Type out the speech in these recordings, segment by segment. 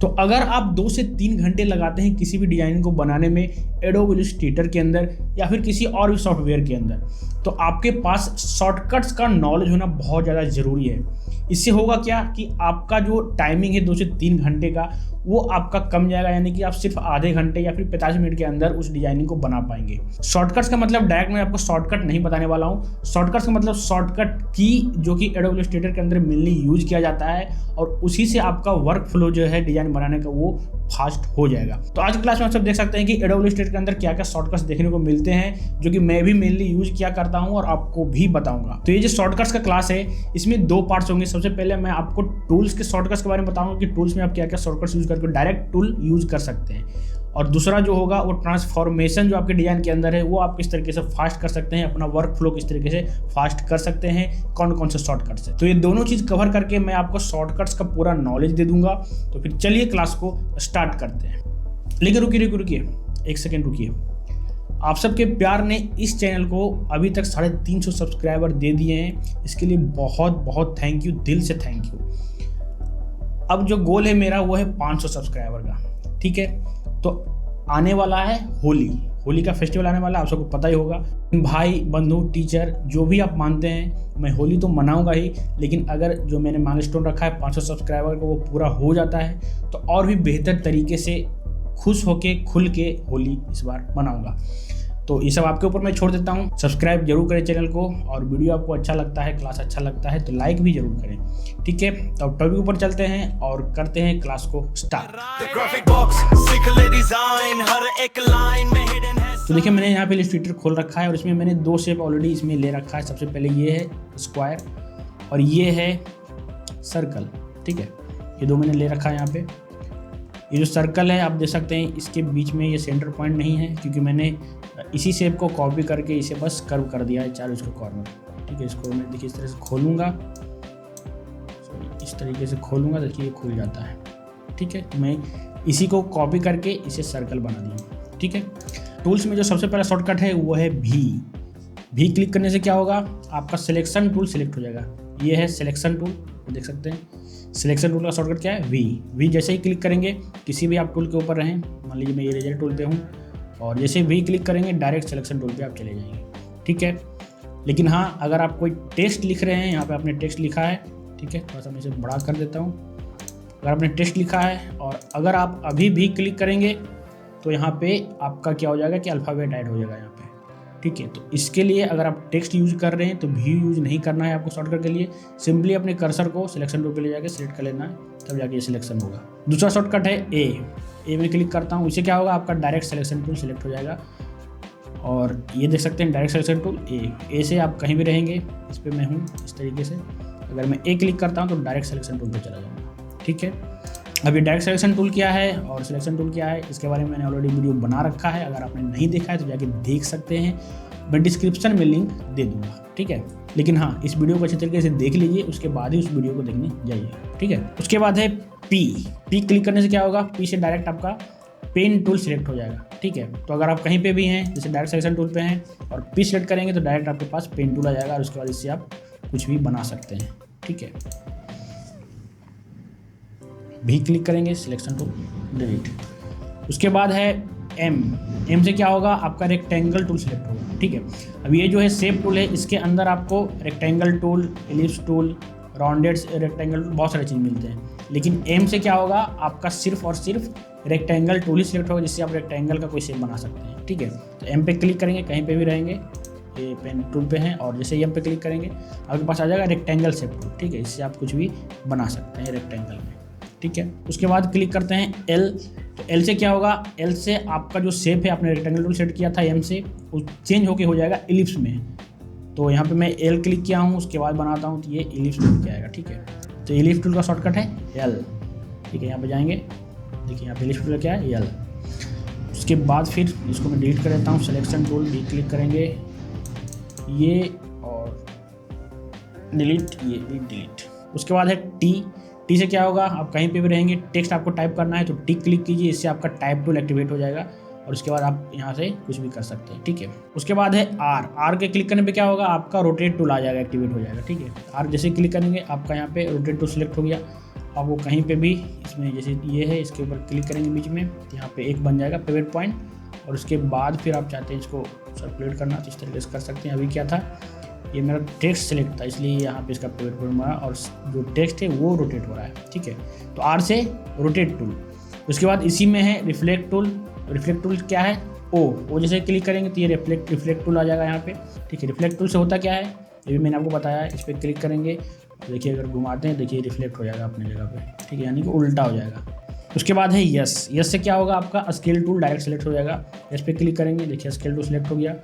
तो अगर आप 2 से 3 घंटे लगाते हैं किसी भी डिजाइन को बनाने में एडोब इलस्ट्रेटर के अंदर या फिर किसी और भी सॉफ्टवेयर के अंदर, तो आपके पास शॉर्टकट्स का नॉलेज होना बहुत ज़्यादा ज़रूरी है। इससे होगा क्या कि आपका जो टाइमिंग है 2 से 3 घंटे का, वो आपका कम जाएगा, यानी कि आप सिर्फ आधे घंटे या फिर 45 मिनट के अंदर उस डिजाइनिंग को बना पाएंगे। शॉर्टकट्स का मतलब डायरेक्ट मैं आपको शॉर्टकट नहीं बताने वाला हूँ। शॉर्टकट्स का मतलब शॉर्टकट की जो कि एडोब इलस्ट्रेटर के अंदर मेनली यूज किया जाता है और उसी से आपका वर्क फ्लो जो है डिजाइन बनाने का वो फास्ट हो जाएगा। तो आज की क्लास में आप सब देख सकते हैं कि एडोब इलस्ट्रेटर के अंदर क्या क्या शॉर्टकट्स देखने को मिलते हैं, जो कि मैं भी मेनली यूज किया करता हूं और आपको भी बताऊंगा। तो ये जो शॉर्टकट्स का क्लास है इसमें 2 पार्ट्स होंगे। सबसे पहले मैं आपको टूल्स के शॉर्टकट्स के बारे में बताऊंगा कि टूल्स में आप क्या क्या शॉर्टकट्स यूज करके डायरेक्ट टूल यूज कर सकते हैं, और दूसरा जो होगा वो ट्रांसफॉर्मेशन जो आपके डिजाइन के अंदर है वो आप किस तरीके से फास्ट कर सकते हैं, अपना वर्क फ्लो किस तरीके से फास्ट कर सकते हैं, कौन कौन से शॉर्टकट्स है। तो ये दोनों चीज कवर करके मैं आपको शॉर्टकट्स का पूरा नॉलेज दे दूंगा। तो फिर चलिए क्लास को स्टार्ट करते हैं। लेकिन रुकिए 1 सेकेंड रुकिए। आप सबके प्यार ने इस चैनल को अभी तक 350 सब्सक्राइबर दे दिए हैं, इसके लिए बहुत बहुत थैंक यू, दिल से थैंक यू। अब जो गोल है मेरा वो है 500 सब्सक्राइबर का, ठीक है। तो आने वाला है होली का फेस्टिवल आने वाला है, आप सबको पता ही होगा। भाई बंधु टीचर जो भी आप मानते हैं, मैं होली तो मनाऊंगा ही, लेकिन अगर जो मैंने माइलस्टोन रखा है 500 सब्सक्राइबर का वो पूरा हो जाता है तो और भी बेहतर तरीके से खुश होके खुल के होली इस बार मनाऊंगा। तो ये सब आपके ऊपर मैं छोड़ देता हूँ। सब्सक्राइब जरूर करें चैनल को, और वीडियो आपको अच्छा लगता है, क्लास अच्छा लगता है तो लाइक भी जरूर करें, ठीक है। तो अब टॉपिक ऊपर चलते हैं और करते हैं क्लास को स्टार्ट। तो देखिए मैंने यहाँ पे इलस्ट्रेटर खोल रखा है और इसमें मैंने 2 शेप ऑलरेडी इसमें ले रखा है। सबसे पहले ये है स्क्वायर और ये है सर्कल, ठीक है। ये 2 मैंने ले रखा है यहाँ पे। ये जो सर्कल है आप देख सकते हैं इसके बीच में ये सेंटर पॉइंट नहीं है, क्योंकि मैंने इसी शेप को कॉपी करके इसे बस कर्व कर दिया है चारों इसके कॉर्नर, ठीक है। इसको मैं देखिए इस तरह से खोलूँगा, इस तरीके से खोलूँगा, देखिए ये खुल जाता है, ठीक है। मैं इसी को कॉपी करके इसे सर्कल बना दिया, ठीक है। टूल्स में जो सबसे पहला शॉर्टकट है वो है भी क्लिक करने से क्या होगा, आपका सिलेक्शन टूल सिलेक्ट हो जाएगा। ये है सिलेक्शन टूल, देख सकते हैं। सिलेक्शन टूल का शॉर्टकट क्या है, वी जैसे ही क्लिक करेंगे किसी भी आप टूल के ऊपर रहें, मान लीजिए मैं इरेजर टूल पे हूँ, और जैसे वी क्लिक करेंगे डायरेक्ट सिलेक्शन टूल पे आप चले जाएंगे, ठीक है। लेकिन हाँ, अगर आप कोई टेक्स्ट लिख रहे हैं, यहाँ पे आपने टेक्स्ट लिखा है, ठीक है, थोड़ा सा मैं इसे बड़ा कर देता हूँ। अगर आपने टेक्स्ट लिखा है और अगर आप अभी भी क्लिक करेंगे तो यहाँ पे आपका क्या हो जाएगा कि अल्फ़ाबेट ऐड हो जाएगा यहाँ पे, ठीक है। तो इसके लिए अगर आप टेक्स्ट यूज कर रहे हैं तो भी यूज नहीं करना है आपको शॉर्टकट के लिए। सिंपली अपने कर्सर को सिलेक्शन टूल पे ले जाके सिलेक्ट कर लेना है, तब जाके ये सिलेक्शन होगा। दूसरा शॉर्टकट है ए में क्लिक करता हूँ, इससे क्या होगा, आपका डायरेक्ट सिलेक्शन टूल सिलेक्ट हो जाएगा। और ये देख सकते हैं डायरेक्ट सिलेक्शन टूल ए से आप कहीं भी रहेंगे, इस पर मैं हूँ इस तरीके से। अगर मैं ए क्लिक करता हूँ तो डायरेक्ट सिलेक्शन टूल पर चला जाऊँगा, ठीक है। अभी डायरेक्ट सिलेक्शन टूल क्या है और सिलेक्शन टूल क्या है इसके बारे में मैंने ऑलरेडी वीडियो बना रखा है, अगर आपने नहीं देखा है तो जाके देख सकते हैं, मैं डिस्क्रिप्शन में लिंक दे दूंगा, ठीक है। लेकिन हाँ, इस वीडियो को अच्छे तरीके से देख लीजिए, उसके बाद ही उस वीडियो को देखने जाइए, ठीक है। उसके बाद है पी क्लिक करने से क्या होगा, पी से डायरेक्ट आपका पेन टूल सिलेक्ट हो जाएगा, ठीक है। तो अगर आप कहीं पे भी हैं, जैसे डायरेक्ट सिलेक्शन टूल पे हैं और पी सिलेक्ट करेंगे तो डायरेक्ट आपके पास पेन टूल आ जाएगा और उसके बाद इससे आप कुछ भी बना सकते हैं, ठीक है। भी क्लिक करेंगे, सिलेक्शन टूल डिलीट। उसके बाद है एम से क्या होगा, आपका रेक्टेंगल टूल सिलेक्ट होगा, ठीक है। अब ये जो है शेप टूल है, इसके अंदर आपको rectangle tool, ellipse tool, rounded rectangle tool, बहुत सारे चीज़ मिलते हैं। लेकिन एम से क्या होगा, आपका सिर्फ और सिर्फ रेक्टेंगल टूल ही सिलेक्ट होगा, जिससे आप रेक्टेंगल का कोई शेप बना सकते हैं, ठीक है। तो एम पे क्लिक करेंगे, कहीं पे भी रहेंगे, ये पेन टूल पे हैं, और जैसे एम पे क्लिक करेंगे आपके पास आ जाएगा रेक्टेंगल शेप टूल, ठीक है। इससे आप कुछ भी बना सकते हैं रेक्टेंगल में, ठीक है। उसके बाद क्लिक करते हैं एल। तो एल से क्या होगा, एल से आपका जो शेप है आपने रेक्टेंगल टूल सेट किया था एम से, वो चेंज होके हो जाएगा इलिप्स में। तो यहाँ पे मैं एल क्लिक किया हूँ, उसके बाद बनाता हूँ तो ये इलिप्स टूल के आएगा, ठीक है। तो इलिप्स टूल का शॉर्टकट है एल, ठीक है। यहाँ पे जाएंगे, देखिए यहाँ पे इलिप्स टूल क्या है एल। उसके बाद फिर इसको मैं डिलीट कर देता हूँ, सिलेक्शन टूल भी क्लिक करेंगे, ये और डिलीट, ये भी डिलीट। उसके बाद है टी से क्या होगा, आप कहीं पे भी रहेंगे, टेक्स्ट आपको टाइप करना है तो टिक क्लिक कीजिए, इससे आपका टाइप टूल एक्टिवेट हो जाएगा और उसके बाद आप यहाँ से कुछ भी कर सकते हैं, ठीक है। उसके बाद है आर के क्लिक करने पे क्या होगा, आपका रोटेट टूल आ जाएगा, एक्टिवेट हो जाएगा, ठीक है। आर जैसे क्लिक करेंगे आपका यहाँ पे रोटेट टूल सेलेक्ट हो गया। अब वो कहीं पे भी इसमें जैसे ये है इसके ऊपर क्लिक करेंगे बीच में, यहाँ पे एक बन जाएगा पिवट पॉइंट, और उसके बाद फिर आप चाहते हैं इसको सर्कुलेट करना तो इस तरीके से कर सकते हैं। अभी क्या था, ये मेरा टेक्स्ट सेलेक्ट था इसलिए यहाँ पे इसका पिवट पॉइंट बना और जो टेक्स्ट है वो रोटेट हो रहा है, ठीक है। तो आर से रोटेट टूल। उसके बाद इसी में है रिफ्लेक्ट टूल। रिफ्लेक्ट टूल क्या है, ओ जैसे क्लिक करेंगे तो ये रिफ्लेक्ट टूल आ जाएगा यहाँ पे, ठीक है। रिफ्लेक्ट टूल से होता क्या है ये भी मैंने आपको बताया है। इस पर क्लिक करेंगे देखिए अगर घुमाते हैं देखिए रिफ्लेक्ट हो जाएगा अपनी जगह पे, ठीक है, यानी कि उल्टा हो जाएगा। उसके बाद है यस से क्या होगा, आपका स्केल टूल डायरेक्ट सेलेक्ट हो जाएगा। इस पर क्लिक करेंगे देखिए स्केल टूल सेलेक्ट हो गया।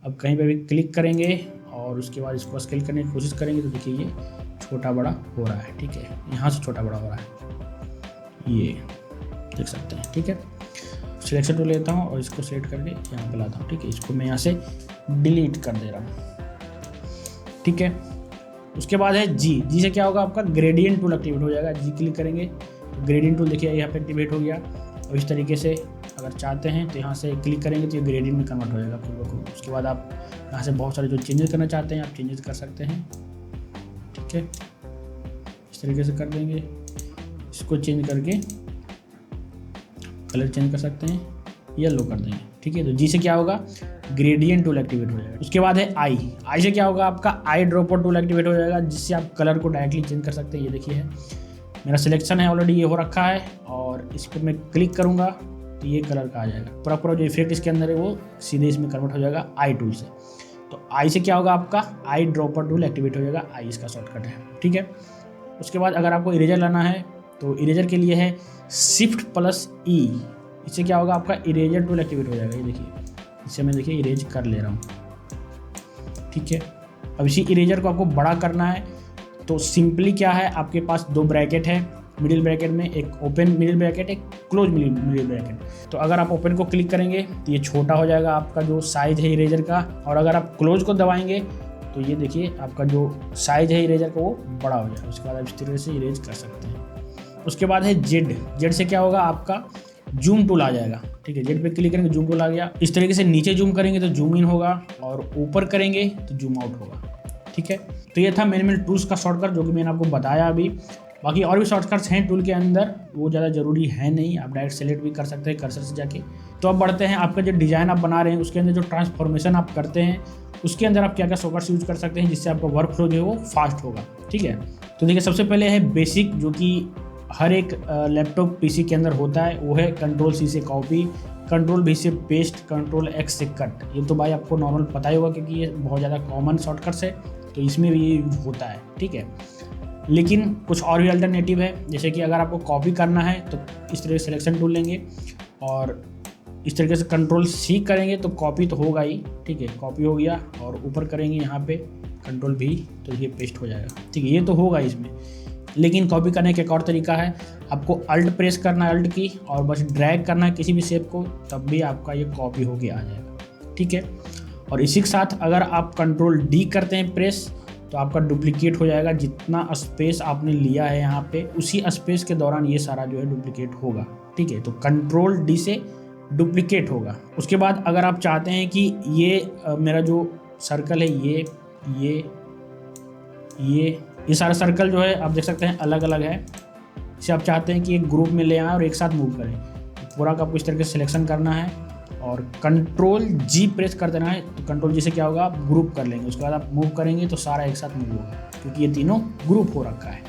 अब कहीं पे भी क्लिक करेंगे और उसके बाद इसको स्केल करने की कोशिश करेंगे तो देखिए ये छोटा बड़ा हो रहा है, ठीक है, यहाँ से छोटा बड़ा हो रहा है, ये देख सकते हैं, ठीक है। सिलेक्शन टूल लेता हूँ और इसको सेलेक्ट करके यहाँ पे लाता हूँ, ठीक है। इसको मैं यहाँ से डिलीट कर दे रहा हूँ, ठीक है। उसके बाद है जी से क्या होगा, आपका ग्रेडियंट टूल एक्टिवेट हो जाएगा। जी क्लिक करेंगे तो ग्रेडियंट टूल देखिए यहाँ पे एक्टिवेट हो गया। और इस तरीके से अगर चाहते हैं तो यहाँ से क्लिक करेंगे तो ये ग्रेडियंट में कन्वर्ट हो जाएगा खुद ब खुद। उसके बाद आप यहाँ से बहुत सारे जो चेंजेस करना चाहते हैं आप चेंजेस कर सकते हैं, ठीक है। इस तरीके से कर देंगे, इसको चेंज करके कलर चेंज कर सकते हैं, येलो कर देंगे, ठीक है। तो जी से क्या होगा, ग्रेडियंट टूल एक्टिवेट हो जाएगा। उसके बाद है आई से क्या होगा, आपका आई ड्रॉपर टूल एक्टिवेट हो जाएगा, जिससे आप कलर को डायरेक्टली चेंज कर सकते हैं। ये देखिए मेरा सिलेक्शन है ऑलरेडी ये हो रखा है और इस पर मैं क्लिक करूँगा तो ये कलर का आ जाएगा। पूरा जो इफेक्ट इसके अंदर है वो सीधे इसमें कन्वर्ट हो जाएगा आई टूल से। तो आई से क्या होगा, आपका आई ड्रॉपर टूल एक्टिवेट हो जाएगा, आई इसका शॉर्टकट है, ठीक है। उसके बाद अगर आपको इरेजर लाना है तो इरेजर के लिए है Shift+E। इससे क्या होगा, आपका इरेजर टूल एक्टिवेट हो जाएगा। ये देखिए इससे मैं देखिए इरेज कर ले रहा हूँ, ठीक है। अब इसी इरेजर को आपको बड़ा करना है तो सिंपली क्या है, आपके पास दो ब्रैकेट है, मिडिल ब्रैकेट में एक ओपन मिडिल ब्रैकेट एक क्लोज मिडिल ब्रैकेट। तो अगर आप ओपन को क्लिक करेंगे तो ये छोटा हो जाएगा आपका जो साइज है इरेजर का, और अगर आप क्लोज को दबाएंगे तो ये देखिए आपका जो साइज है इरेजर का वो बड़ा हो जाएगा। उसके बाद आप इस तरीके से इरेज कर सकते हैं। उसके बाद है जेड से क्या होगा, आपका जूम टूल आ जाएगा, ठीक है। जेड पे क्लिक करेंगे जूम टूल आ गया। इस तरीके से नीचे जूम करेंगे तो जूम इन होगा और ऊपर करेंगे तो जूम आउट होगा, ठीक है। तो ये था मेन टूल्स का शॉर्टकट जो कि मैंने आपको बताया अभी। बाकी और भी शॉर्टकट्स हैं टूल के अंदर, वो ज़्यादा ज़रूरी है नहीं, आप डायरेक्ट सेलेक्ट भी कर सकते हैं कर्सर से जाके। तो अब बढ़ते हैं, आपका जो डिज़ाइन आप बना रहे हैं उसके अंदर जो ट्रांसफॉर्मेशन आप करते हैं उसके अंदर आप क्या क्या शॉर्टकट्स यूज कर सकते हैं जिससे आपका वर्क फ्लो जो है वो फास्ट होगा, ठीक है। तो देखिए सबसे पहले है बेसिक, जो कि हर एक लैपटॉप पीसी के अंदर होता है, वो है Ctrl+C से कॉपी, Ctrl+V से पेस्ट, Ctrl+X से कट। ये तो भाई आपको नॉर्मल पता ही होगा क्योंकि ये बहुत ज़्यादा कॉमन शॉर्टकट्स है, तो इसमें भी ये यूज होता है, ठीक है। लेकिन कुछ और भी अल्टरनेटिव है, जैसे कि अगर आपको कॉपी करना है तो इस तरह से सिलेक्शन टूल लेंगे और इस तरीके से Ctrl+C करेंगे तो कॉपी तो होगा ही, ठीक है, कॉपी हो गया। और ऊपर करेंगे यहाँ पे Ctrl+V तो ये पेस्ट हो जाएगा, ठीक है, ये तो होगा इसमें। लेकिन कॉपी करने का एक और तरीका है, आपको अल्ट प्रेस करना है, अल्ट की, और बस ड्रैग करना है किसी भी शेप को, तब भी आपका ये कॉपी होके आ जाएगा, ठीक है। और इसी के साथ अगर आप Ctrl+D करते हैं प्रेस तो आपका डुप्लीकेट हो जाएगा। जितना स्पेस आपने लिया है यहाँ पे उसी स्पेस के दौरान ये सारा जो है डुप्लीकेट होगा, ठीक है। तो Ctrl+D से डुप्लीकेट होगा। उसके बाद अगर आप चाहते हैं कि ये मेरा जो सर्कल है ये सारा सर्कल जो है आप देख सकते हैं अलग अलग है, इसे आप चाहते हैं कि एक ग्रुप में ले आएँ और एक साथ मूव करें, पूरा का आपको इस तरीके से सिलेक्शन करना है और Ctrl+G प्रेस कर देना है। तो Ctrl+G से क्या होगा, आप ग्रुप कर लेंगे, उसके बाद आप मूव करेंगे तो सारा एक साथ मूव होगा क्योंकि ये तीनों ग्रुप हो रखा है।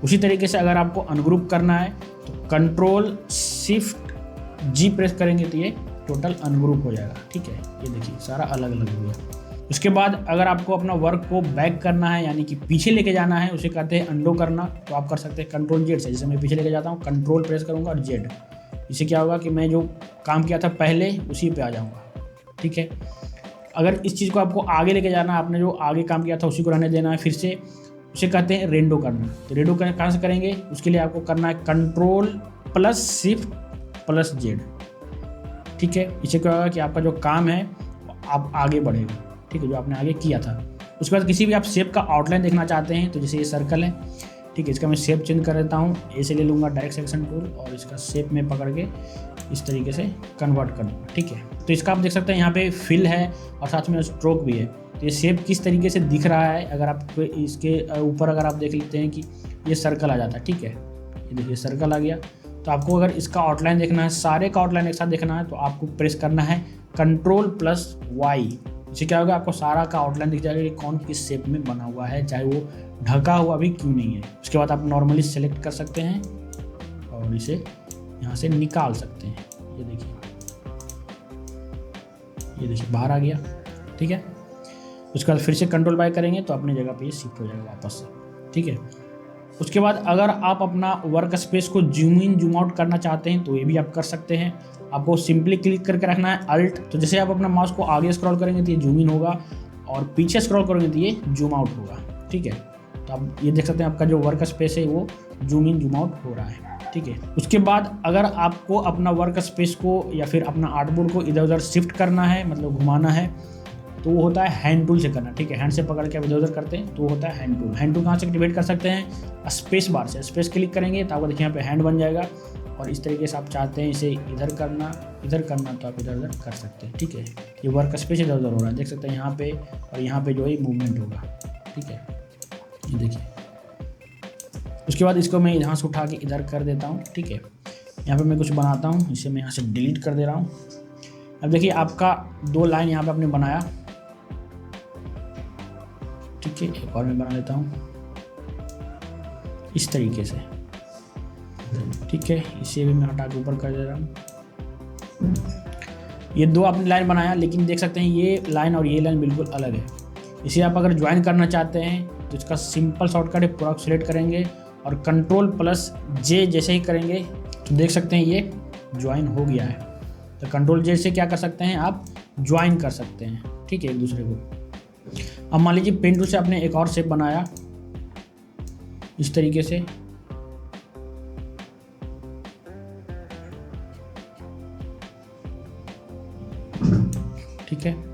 उसी तरीके से अगर आपको अनग्रुप करना है तो Ctrl+Shift+G प्रेस करेंगे तो ये टोटल अनग्रुप हो जाएगा, ठीक है। ये देखिए सारा अलग अलग हो गया। उसके बाद अगर आपको अपना वर्क को बैक करना है यानी कि पीछे लेके जाना है, उसे कहते हैं अंडो करना, तो आप कर सकते हैं Ctrl+Z से। जैसे मैं पीछे लेके जाता हूँ कंट्रोल प्रेस करूँगा और Z, इससे क्या होगा कि मैं जो काम किया था पहले उसी पे आ जाऊँगा, ठीक है। अगर इस चीज़ को आपको आगे लेके जाना है, आपने जो आगे काम किया था उसी को रहने देना है फिर से, उसे कहते हैं रेंडो करना। तो रेंडो कहाँ से करेंगे, उसके लिए आपको करना है Ctrl+Shift+Z, ठीक है। इससे क्या होगा कि आपका जो काम है आप आगे बढ़ेगा, ठीक है, जो आपने आगे किया था। उसके बाद किसी भी आप शेप का आउटलाइन देखना चाहते हैं तो जैसे ये सर्कल है, ठीक है। इसका मैं शेप चेंज कर देता हूँ, ए से ले लूँगा डायरेक्ट सिलेक्शन टूल और इसका शेप में पकड़ के इस तरीके से कन्वर्ट कर दूँगा, ठीक है। तो इसका आप देख सकते हैं यहाँ पे फिल है और साथ में स्ट्रोक भी है। तो ये शेप किस तरीके से दिख रहा है, अगर आप इसके ऊपर अगर आप देख लेते हैं कि ये सर्कल आ जाता है, ठीक है। ये देखिए सर्कल आ गया। तो आपको अगर इसका आउटलाइन देखना है, सारे का आउटलाइन एक साथ देखना है, तो आपको प्रेस करना है Ctrl+Y। इससे क्या होगा, आपको सारा का आउटलाइन दिख जाएगा कि कौन किस शेप में बना हुआ है, चाहे वो ढका हुआ भी क्यों नहीं है। उसके बाद आप नॉर्मली सेलेक्ट कर सकते हैं और इसे यहाँ से निकाल सकते हैं। ये देखिए बाहर आ गया, ठीक है। उसके बाद फिर से Ctrl+Y करेंगे तो अपनी जगह पे ये शिफ्ट हो जाएगा वापस से, ठीक है। उसके बाद अगर आप अपना वर्क स्पेस को जूम इन जूम आउट करना चाहते हैं तो ये भी आप कर सकते हैं। आपको सिंपली क्लिक करके रखना है अल्ट। तो जैसे आप अपना माउस को आगे स्क्रॉल करेंगे तो ये जूम इन होगा और पीछे स्क्रॉल करेंगे तो ये जूम आउट होगा, ठीक है। तो आप ये देख सकते हैं आपका जो वर्क स्पेस है वो जूम इन जूम आउट हो रहा है, ठीक है। उसके बाद अगर आपको अपना वर्क स्पेस को या फिर अपना आर्टबोर्ड को इधर उधर शिफ्ट करना है, मतलब घुमाना है, तो वो होता है हैंड टूल से करना, ठीक है। हैंड से पकड़ के आप इधर उधर करते हैं तो वो होता है हैंड टूल। हैंड टूल कहाँ से एक्टिवेट कर सकते हैं, स्पेस बार से। स्पेस क्लिक करेंगे तो आपको देखिए यहाँ पे हैंड बन जाएगा और इस तरीके से आप चाहते हैं इसे इधर करना तो आप इधर उधर कर सकते हैं, ठीक है। ये वर्क स्पेस इधर उधर हो रहा है, देख सकते हैं यहाँ पे और यहाँ पे जो है मूवमेंट होगा, ठीक है। ये देखिए। उसके बाद इसको मैं यहाँ से उठा के इधर कर देता हूँ, ठीक है। यहाँ पे मैं कुछ बनाता हूँ, इसे मैं यहाँ से डिलीट कर दे रहा हूँ। अब देखिए आपका 2 लाइन यहाँ पे आपने बनाया, ठीक है। एक और मैं बना लेता हूँ इस तरीके से, ठीक है। इसे भी मैं हटा के ऊपर कर दे रहा हूँ। ये 2 आपने लाइन बनाया, लेकिन देख सकते हैं ये लाइन और ये लाइन बिल्कुल अलग है। इसे आप अगर ज्वाइन करना चाहते हैं तो इसका सिंपल शॉर्टकट है, पूरा सेलेक्ट करेंगे और Ctrl+J जैसे ही करेंगे तो देख सकते हैं ये ज्वाइन हो गया है। तो Ctrl+J से क्या कर सकते हैं, आप ज्वाइन कर सकते हैं, ठीक है, एक दूसरे को। अब मान लीजिए पेन टूल से आपने एक और शेप बनाया इस तरीके से, ठीक है।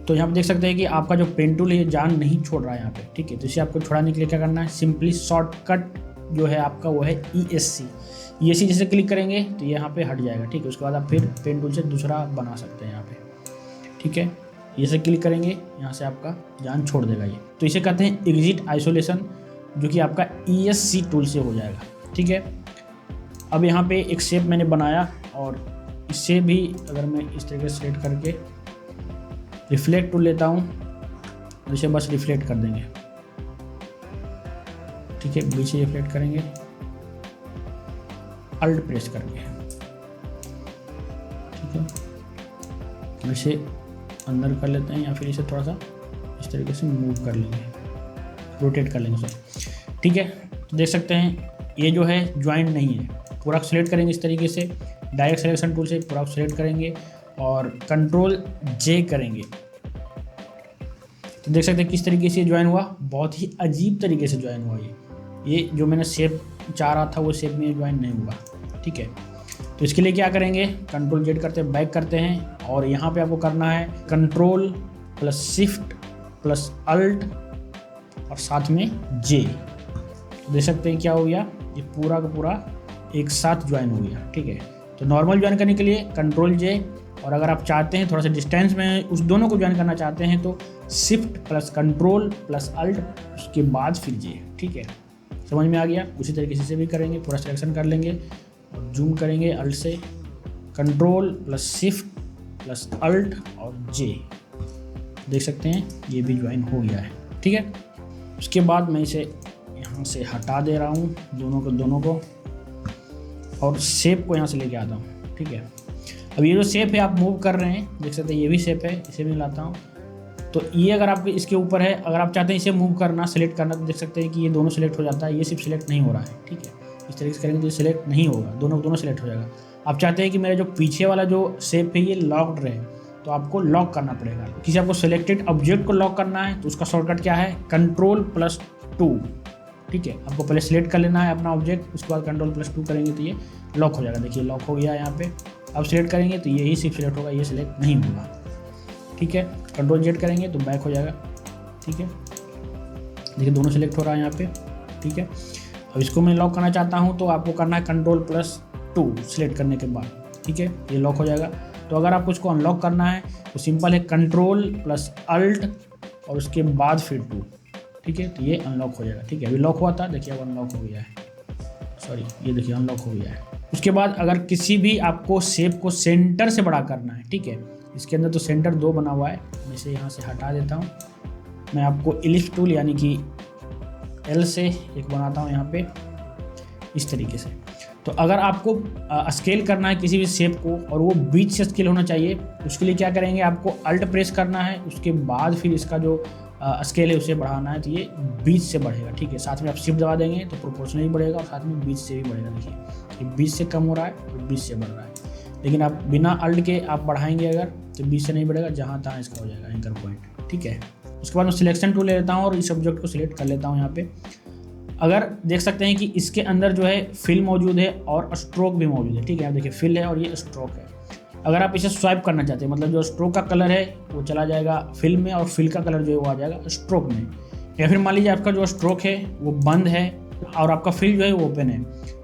तो यहाँ पे देख सकते हैं कि आपका जो पेन टूल है ये जान नहीं छोड़ रहा है यहाँ पे, ठीक है। तो इसे आपको छुड़ाने के लिए क्या करना है, सिंपली शॉर्टकट जो है आपका वो है ESC जैसे क्लिक करेंगे तो ये यहाँ पे हट जाएगा, ठीक है। उसके बाद आप फिर पेन टूल से दूसरा बना सकते हैं यहाँ पे, ठीक है। ये से क्लिक करेंगे, यहाँ से आपका जान छोड़ देगा ये। तो इसे कहते हैं एग्जिट आइसोलेशन, जो कि आपका ESC टूल से हो जाएगा, ठीक है। अब यहाँ पे एक शेप मैंने बनाया और इससे भी अगर मैं इस तरीके से सेलेक्ट करके रिफ्लेक्ट टूल लेता हूँ तो इसे बस रिफ्लेक्ट कर देंगे, ठीक है। बीच से रिफ्लेक्ट करेंगे अल्ट प्रेस करके, ठीक है। इसे अंदर कर लेते हैं या फिर इसे थोड़ा सा इस तरीके से मूव कर लेंगे, रोटेट कर लेंगे सर, ठीक है। तो देख सकते हैं ये जो है ज्वाइंट नहीं है। पूरा सेलेक्ट करेंगे इस तरीके से, डायरेक्ट सिलेक्शन टूल से पूरा सेलेक्ट करेंगे और Ctrl+J करेंगे तो देख सकते हैं किस तरीके से ज्वाइन हुआ। बहुत ही अजीब तरीके से ज्वाइन हुआ ये जो मैंने शेप चाह रहा था वो शेप में ज्वाइन नहीं हुआ, ठीक है। तो इसके लिए क्या करेंगे, Ctrl+Z करते हैं, बैक करते हैं और यहाँ पे आपको करना है Ctrl+Shift+Alt और साथ में J। तो देख सकते हैं क्या हो गया, ये पूरा का पूरा एक साथ ज्वाइन हो गया, ठीक है। तो नॉर्मल ज्वाइन करने के लिए Ctrl+J और अगर आप चाहते हैं थोड़ा सा डिस्टेंस में उस दोनों को ज्वाइन करना चाहते हैं तो Shift+Ctrl+Alt उसके बाद फिर J, ठीक है। समझ में आ गया। उसी तरीके से भी करेंगे, पूरा सिलेक्शन कर लेंगे और जूम करेंगे अल्ट से, Ctrl+Shift+Alt और J। देख सकते हैं ये भी ज्वाइन हो गया है, ठीक है। उसके बाद मैं इसे यहाँ से हटा दे रहा हूँ दोनों को और शेप को यहाँ से लेके आता हूँ, ठीक है। अब ये जो शेप है आप मूव कर रहे हैं, देख सकते हैं ये भी शेप है, इसे भी लाता हूँ। तो ये अगर आप इसके ऊपर है, अगर आप चाहते हैं इसे मूव करना, सेलेक्ट करना, तो देख सकते हैं कि ये दोनों सेलेक्ट हो जाता है, ये सिर्फ सेलेक्ट नहीं हो रहा है, ठीक है। इस तरीके से करेंगे तो ये सेलेक्ट नहीं होगा, दोनों सेलेक्ट हो जाएगा। आप चाहते हैं कि मेरा जो पीछे वाला जो शेप है ये लॉक्ड रहे तो आपको लॉक करना पड़ेगा। किसी आपको सेलेक्टेड ऑब्जेक्ट को लॉक करना है तो उसका शॉर्टकट क्या है, Ctrl+2, ठीक है। आपको पहले सेलेक्ट कर लेना है अपना ऑब्जेक्ट, उसके बाद Ctrl+2 करेंगे तो ये लॉक हो जाएगा। देखिए लॉक हो गया यहाँ पे। अब सेलेक्ट करेंगे तो यही सिर्फ सेलेक्ट होगा, ये सेलेक्ट नहीं होगा, ठीक है। Ctrl+Z करेंगे तो बैक हो जाएगा, ठीक है। देखिए दोनों सेलेक्ट हो रहा है यहाँ पे। ठीक है। अब इसको मैं लॉक करना चाहता हूँ तो आपको करना है Ctrl+2 सिलेक्ट करने के बाद, ठीक है, ये लॉक हो जाएगा। तो अगर आपको इसको अनलॉक करना है तो सिंपल है Ctrl+Alt और उसके बाद फिर 2, ठीक है, तो ये अनलॉक हो जाएगा, ठीक है। अभी लॉक हुआ था, देखिए अब अनलॉक हो गया है, सॉरी ये देखिए अनलॉक हो गया है। उसके बाद अगर किसी भी आपको शेप को सेंटर से बड़ा करना है, ठीक है, इसके अंदर तो सेंटर 2 बना हुआ है, मैं इसे यहाँ से हटा देता हूँ। मैं आपको इलिप्स टूल यानी कि L से एक बनाता हूँ यहाँ पे इस तरीके से। तो अगर आपको स्केल करना है किसी भी शेप को और वो बीच से स्केल होना चाहिए, उसके लिए क्या करेंगे, आपको अल्ट प्रेस करना है, उसके बाद फिर इसका जो स्केल है उसे बढ़ाना है, तो ये बीच से बढ़ेगा, ठीक है। साथ में आप शिफ्ट दबा देंगे तो प्रोपोर्शनली बढ़ेगा और साथ में बीच से भी बढ़ेगा। देखिए ये बीच से कम हो रहा है और बीच से बढ़ रहा है, लेकिन आप बिना अल्ट के आप बढ़ाएंगे अगर तो बीच से नहीं बढ़ेगा, जहाँ तहाँ इसका हो जाएगा एंकर पॉइंट, ठीक है। उसके बाद मैं सिलेक्शन टूल ले लेता हूँ और इस ऑब्जेक्ट को सिलेक्ट कर लेता हूँ यहाँ पे। अगर देख सकते हैं कि इसके अंदर जो है फिल मौजूद है और स्ट्रोक भी मौजूद है, ठीक है। आप देखिए फिल है और ये स्ट्रोक है। अगर आप इसे स्वाइप करना चाहते हैं, मतलब जो स्ट्रोक का कलर है वो चला जाएगा फिल में और फिल का कलर जो है वो आ जाएगा स्ट्रोक में। या फिर मान लीजिए आपका जो स्ट्रोक है वो बंद है और आपका फिल जो है वो ओपन है,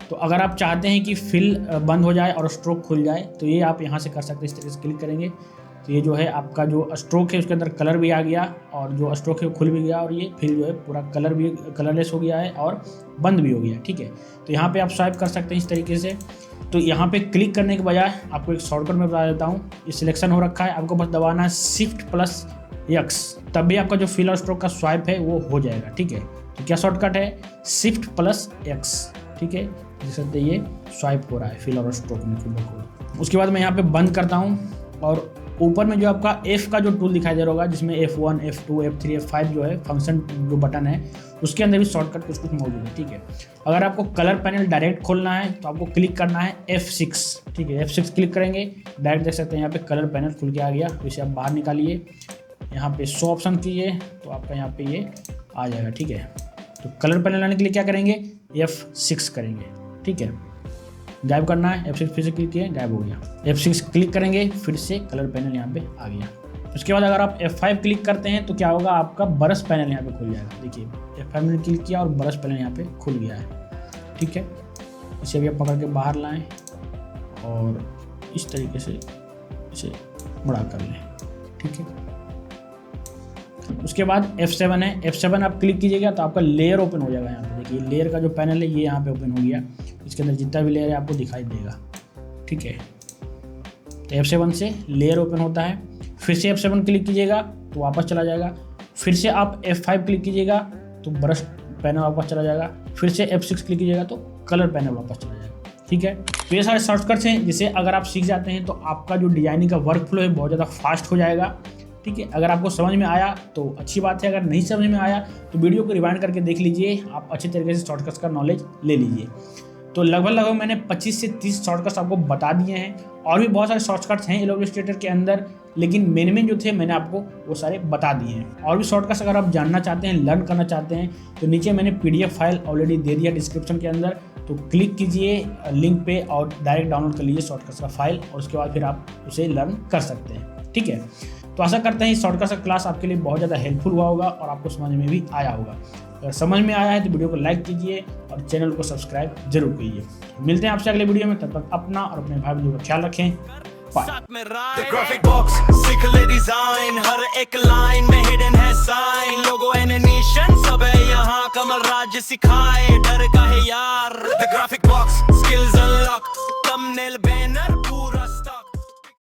तो अगर आप चाहते हैं कि फिल बंद हो जाए और स्ट्रोक खुल जाए तो ये आप यहाँ से कर सकते हैं। इस तरीके से क्लिक करेंगे तो ये जो है आपका जो स्ट्रोक है उसके अंदर कलर भी आ गया और जो स्ट्रोक है वो खुल भी गया और ये फिल जो है पूरा कलर भी कलरलेस हो गया है और बंद भी हो गया, ठीक है। तो यहाँ पे आप स्वाइप कर सकते हैं इस तरीके से। तो यहाँ पे क्लिक करने के बजाय आपको एक शॉर्टकट में बता देता हूँ, ये सिलेक्शन हो रखा है, आपको बस दबाना है Shift+X, तब भी आपका जो फिल और स्ट्रोक का स्वाइप है वो हो जाएगा, ठीक है। तो क्या शॉर्टकट है Shift+X, ठीक है, जैसे ये स्वाइप हो रहा है फिल और स्ट्रोक में खुद ब खुद। उसके बाद मैं यहाँ पे बंद करता हूँ और ऊपर में जो आपका F का जो टूल दिखाई दे रहा होगा जिसमें F1, F2, F3, F5 जो है फंक्शन जो बटन है उसके अंदर भी शॉर्टकट कुछ मौजूद है, ठीक है। अगर आपको कलर पैनल डायरेक्ट खोलना है तो आपको क्लिक करना है F6, ठीक है। F6 क्लिक करेंगे डायरेक्ट देख सकते हैं यहाँ पे कलर पैनल खुल के आ गया। तो इसे आप बाहर निकालिए, यहाँ पे शो ऑप्शन कीजिए तो आपका यहाँ पे ये आ जाएगा, ठीक है। तो कलर पैनल लाने के लिए क्या करेंगे, F6 करेंगे, ठीक है। गायब करना है F6 फिर से क्लिक किए, गायब हो गया। F6 क्लिक करेंगे फिर से कलर पैनल यहाँ पे आ गया। उसके बाद अगर आप F5 क्लिक करते हैं तो क्या होगा, आपका ब्रश पैनल यहाँ पे खुल जाएगा। देखिए F5 मैंने क्लिक किया और ब्रश पैनल यहाँ पे खुल गया है, ठीक है। इसे भी आप पकड़ के बाहर लाएं और इस तरीके से इसे बड़ा कर लें, ठीक है। उसके बाद F7 है, F7 आप क्लिक कीजिएगा तो आपका लेयर ओपन हो जाएगा। यहाँ पे देखिए लेयर का जो पैनल है ये यहाँ पे ओपन हो गया, इसके अंदर जितना भी लेयर है आपको दिखाई देगा, ठीक है। तो F7 से लेयर ओपन होता है। फिर से F7 क्लिक कीजिएगा तो वापस चला जाएगा। फिर से आप F5 क्लिक कीजिएगा तो ब्रश पैनल वापस चला जाएगा। फिर से F6 क्लिक कीजिएगा तो कलर पैनल वापस चला जाएगा, ठीक है। तो ये सारे शॉर्टकट्स हैं जिसे अगर आप सीख जाते हैं तो आपका जो डिजाइनिंग का वर्क फ्लो है बहुत ज़्यादा फास्ट हो जाएगा, ठीक है। अगर आपको समझ में आया तो अच्छी बात है, अगर नहीं समझ में आया तो वीडियो को रिवाइंड करके देख लीजिए, आप अच्छी तरीके से शॉर्टकट्स का नॉलेज ले लीजिए। तो लगभग मैंने 25 से 30 शॉर्टकट्स आपको बता दिए हैं और भी बहुत सारे शॉर्टकट्स हैं इलस्ट्रेटर के अंदर, लेकिन मेन जो थे मैंने आपको वो सारे बता दिए हैं। और भी शॉर्टकट्स अगर आप जानना चाहते हैं, लर्न करना चाहते हैं तो नीचे मैंने PDF फाइल ऑलरेडी दे दिया डिस्क्रिप्शन के अंदर, तो क्लिक कीजिए लिंक पे और डायरेक्ट डाउनलोड कर लीजिए शॉर्टकट्स का फाइल और उसके बाद फिर आप उसे लर्न कर सकते हैं, ठीक है। तो आशा करते हैं इस शॉर्टकट का क्लास आपके लिए बहुत ज़्यादा हेल्पफुल हुआ होगा और आपको समझ में भी आया होगा। अगर समझ में आया है तो वीडियो को लाइक कीजिए और चैनल को सब्सक्राइब जरूर कीजिए। मिलते हैं आपसे अगले वीडियो में, तब तक अपना और अपने भाई बंधु का ख्याल रखें। ग्राफिक बॉक्स सीख ले डिजाइन, हर एक लाइन में हिडन है साइन, लोगो एनिमेशन सब है यहाँ, कमल राज सिखाए।